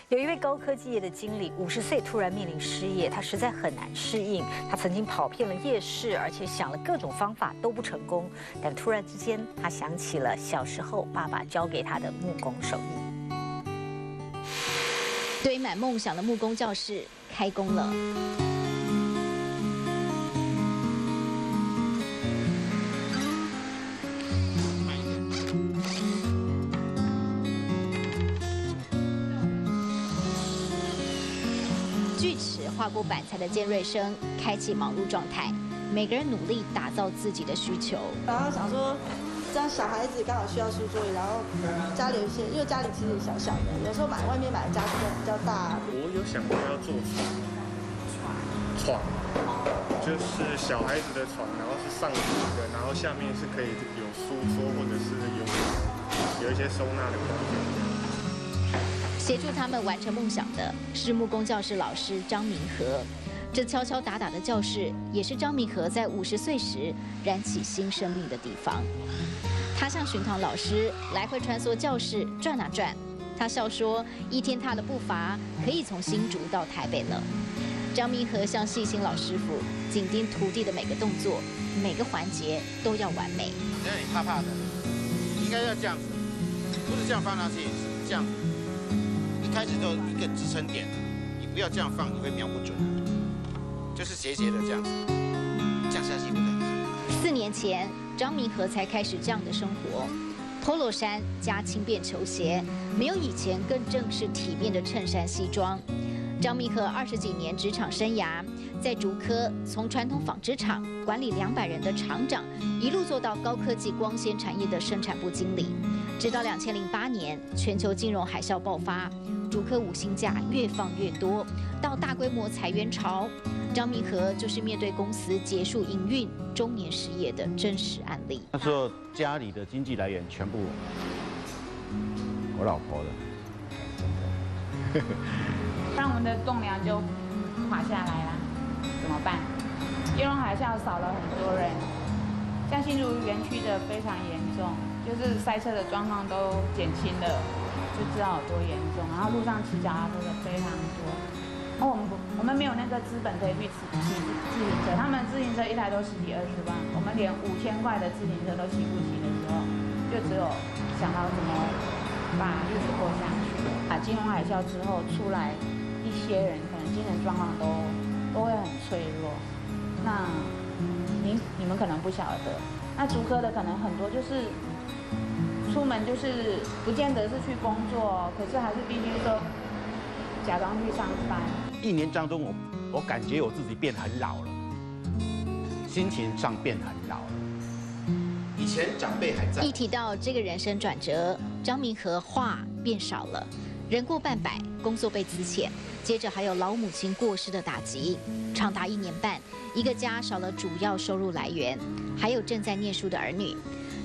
有一位高科技业的经理，50岁突然面临失业，他实在很难适应。他曾经跑遍了夜市，而且想了各种方法都不成功。但突然之间，他想起了小时候爸爸教给他的木工手艺。堆满梦想的木工教室开工了。 锯齿划过板材的尖锐声，开启忙碌状态。每个人努力打造自己的需求。然后想说，这样小孩子刚好需要书桌椅，然后家里有一些，因为家里其实小小的，有时候外面买的家具都比较大。我有想过要做床，就是小孩子的床，然后是上铺的，然后下面是可以有书桌或者是有一些收纳的空间。 协助他们完成梦想的是木工教室老师张明和。这敲敲打打的教室，也是张明和在50岁时燃起新生命的地方。他像巡堂老师，来回穿梭教室转啊转。他笑说，一天他的步伐可以从新竹到台北了。张明和像细心老师傅，紧盯徒弟的每个动作，每个环节都要完美。只要你怕怕的，应该要这样子，不是这样放上去，是这样子。 开始就一个支撑点，你不要这样放，你会瞄不准。就是斜斜的这样子，这样下去不对。4年前，张明和才开始这样的生活，polo衫加轻便球鞋，没有以前更正式体面的衬衫西装。张明和20几年职场生涯，在竹科从传统纺织厂管理200人的厂长，一路做到高科技光纤产业的生产部经理，直到2008年全球金融海啸爆发。 竹科5星假越放越多，到大规模裁员潮，张明和就是面对公司结束营运、中年失业的真实案例。那时候家里的经济来源全部我老婆的，真的。那我们的栋梁就垮下来了，怎么办？金融海啸少了很多人，像新竹园区的非常严重，就是塞车的状况都减轻了。 就知道有多严重，然后路上骑脚踏车的非常多。哦，我们没有那个资本可以去骑自行车，他们自行车一台都10几20万，我们连5000块的自行车都骑不起的时候，就只有想到怎么把日子过下去。金融海啸之后出来，一些人可能精神状况都会很脆弱。那你们可能不晓得，那竹科的可能很多就是。 出门就是不见得是去工作，可是还是必须说假装去上班。1年当中，我感觉我自己变很老了，心情上变很老了。以前长辈还在。一提到这个人生转折，张明和话变少了，人过半百，工作被资遣，接着还有老母亲过世的打击，长达1年半，一个家少了主要收入来源，还有正在念书的儿女。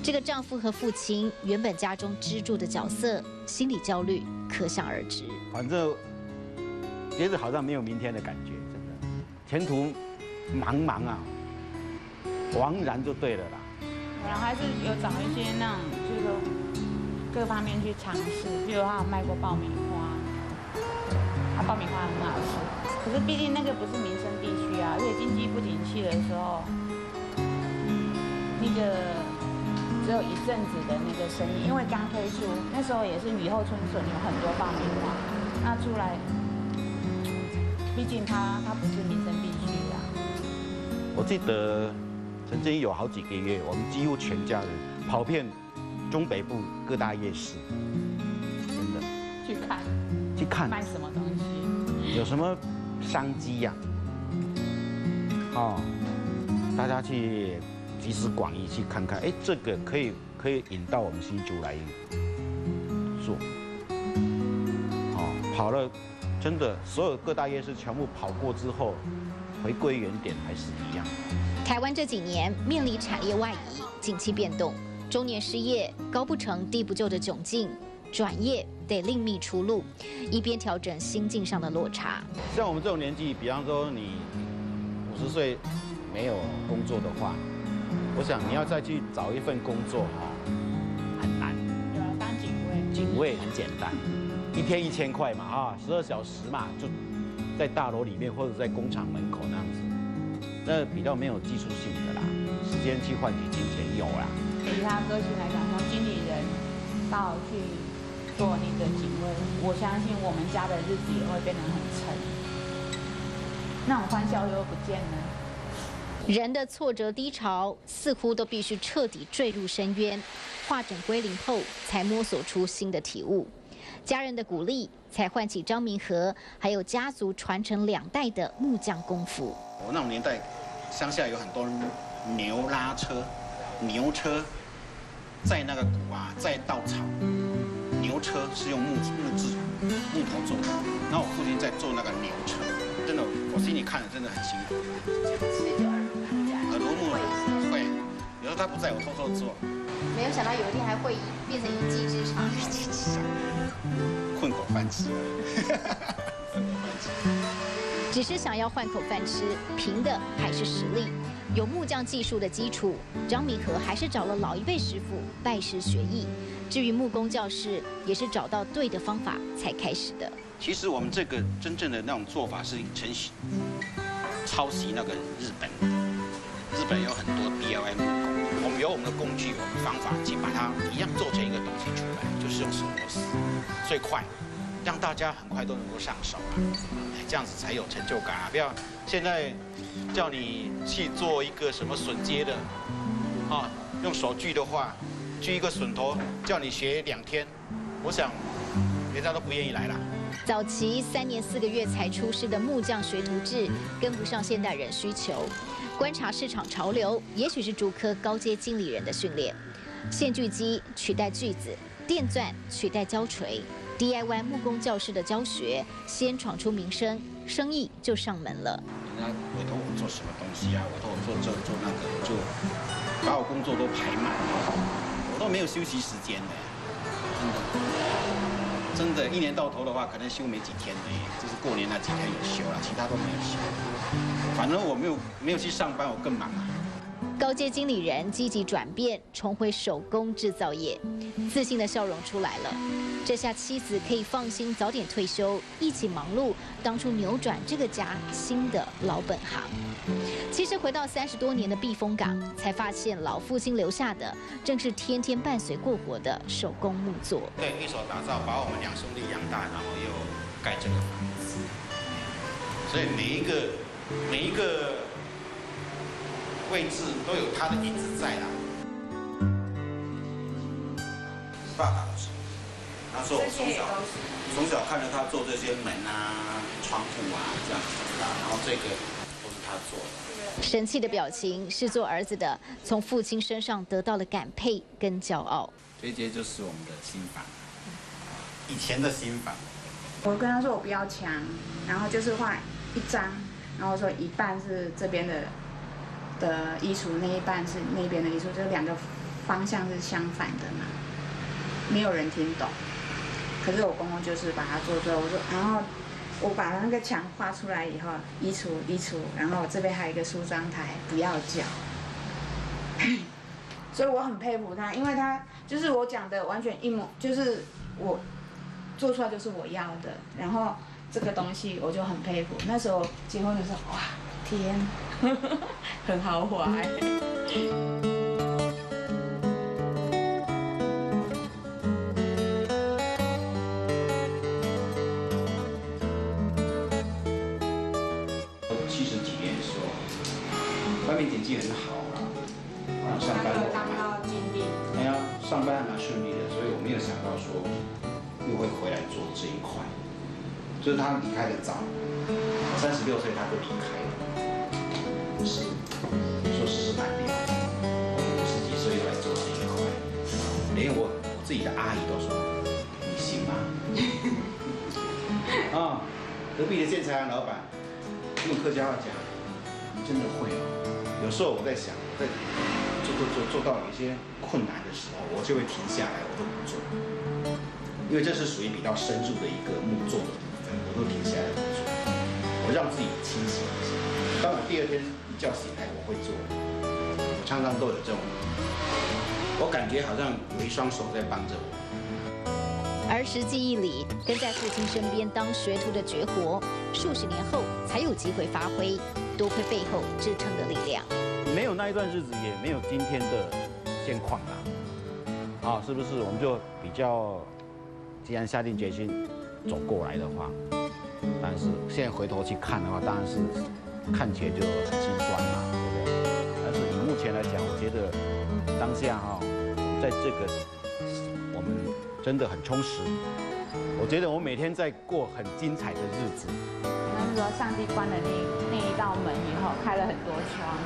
这个丈夫和父亲原本家中支柱的角色，心理焦虑可想而知。反正觉得好像没有明天的感觉，真的，前途茫茫啊，茫然就对了啦。然后还是有找一些那种，就是说各方面去尝试，比如他有卖过爆米花，爆米花很好吃。可是毕竟那个不是民生必须啊，而且经济不景气的时候，那个。 只有一阵子的那个生意，因为刚推出，那时候也是雨后春笋，有很多爆米花。那出来，毕竟它不是民生必须啊。我记得曾经有好几个月，我们几乎全家人跑遍中北部各大夜市，真的去看卖什么东西，有什么商机呀？哦，大家去。 集思广益去看看，哎，这个可以引到我们新竹来做。哦，跑了，真的所有各大夜市全部跑过之后，回归原点还是一样。台湾这几年面临产业外移、景气变动、中年失业、高不成低不就的窘境，转业得另觅出路，一边调整心境上的落差。像我们这种年纪，比方说你50岁没有工作的话。 我想你要再去找一份工作哈，很难。有人当警卫，警卫很简单， 1天1000块嘛啊，12小时嘛，就在大楼里面或者在工厂门口那样子，那比较没有技术性的啦，时间去换取金钱有啦。以他个性来讲，从经理人到去做那个警卫，我相信我们家的日子也会变得很沉，那种欢笑又不见了。人的挫折低潮似乎都必须彻底坠入深渊，化整归零后才摸索出新的体悟。家人的鼓励才唤起张明和还有家族传承2代的木匠功夫。我那种年代，乡下有很多牛拉车、牛车载那个谷啊，载稻草。牛车是用木头做的，然后我父亲在做那个牛车，真的，我心里看了真的很辛苦。耳濡目染会，有时候他不在，我偷偷做。没有想到有一天还会变成一技之长，混口饭吃。只是想要换口饭吃，凭的还是实力。有木匠技术的基础，张明和还是找了老一辈师傅拜师学艺。至于木工教室，也是找到对的方法才开始的。其实我们这个真正的那种做法是抄袭那个日本的。日本有很多 DIY 木工，我们有我们的工具，我们方法去把它一样做成一个东西出来，就是用手螺丝，最快，让大家很快都能够上手啊，这样子才有成就感啊！不要现在叫你去做一个什么榫接的，啊，用手锯的话，锯一个榫头，叫你学2天，我想人家都不愿意来了。早期3年4个月才出师的木匠学徒制，跟不上现代人需求。观察市场潮流，也许是竹科高阶经理人的训练。线锯机取代锯子，电钻取代胶锤 ，DIY 木工教室的教学先闯出名声，生意就上门了。人家委托我做什么东西啊？委托我做这做那个，就把我工作都排满了，我都没有休息时间的，真的，1年到头的话，可能休没几天的，就是过年那几天有休了，其他都没有休。反正我没有去上班，我更忙啊。高阶经理人积极转变，重回手工制造业，自信的笑容出来了。这下妻子可以放心早点退休，一起忙碌，当初扭转这个家新的老本行。其实回到30多年的避风港，才发现老父亲留下的正是天天伴随过活的手工木作。对，一手打造，把我们2兄弟养大，然后又盖这个房子，所以每一个位置都有他的影子在啦。爸爸的时候，那时候我从小看着他做这些门啊、窗户啊这样子长大，然后这个都是他做的。神气的表情是做儿子的，从父亲身上得到了感佩跟骄傲。这就是我们的新房，以前的新房。我跟他说我不要墙，然后就是画一张，然后说一半是这边的衣橱，那一半是那边的衣橱，就2个方向是相反的嘛。没有人听懂，可是我公公就是把它做对，然后我把那个墙画出来以后，衣橱，然后这边还有一个梳妆台，不要脚。所以我很佩服他，因为他就是我讲的完全一模，就是我做出来就是我要的，然后这个东西我就很佩服。那时候结婚的时候，哇，天，很豪华70几年的时候，外面经济很好啦，上班当到经理，哎呀，上班还蛮顺利的，所以我没有想到说又会回来做这一块。就是他离开的早，36岁他就离开了，是，说是蛮厉害，50几岁又来做这一块，连我自己的阿姨都说：“你行吗？”啊，隔壁的建材行老板用客家话讲：“你真的会哦。”有时候我在想，我在做到有一些困难的时候，我就会停下来，我都不做，因为这是属于比较深入的一个木作的部分，我都停下来不做，我让自己清醒一下。当我第2天一觉醒来，我会做。我常常都有这种，我感觉好像有一双手在帮着我。儿儿时记忆里，跟在父亲身边当学徒的绝活，数十年后才有机会发挥，多亏背后支撑的力量。没有那一段日子，也没有今天的现况啦。啊，是不是？我们就比较，既然下定决心走过来的话，但是现在回头去看的话，当然是看起来就很心酸啦，对不对？但是以目前来讲，我觉得当下在这个我们真的很充实。我觉得我每天在过很精彩的日子。那是说上帝关了那一道门以后，开了很多窗。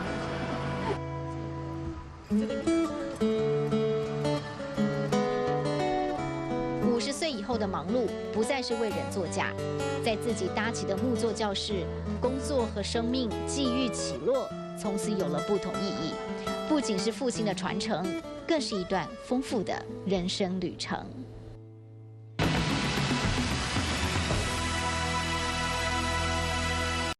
50岁以后的忙碌，不再是为人作嫁，在自己搭起的木作教室，工作和生命际遇起落，从此有了不同意义。不仅是父亲的传承，更是一段丰富的人生旅程。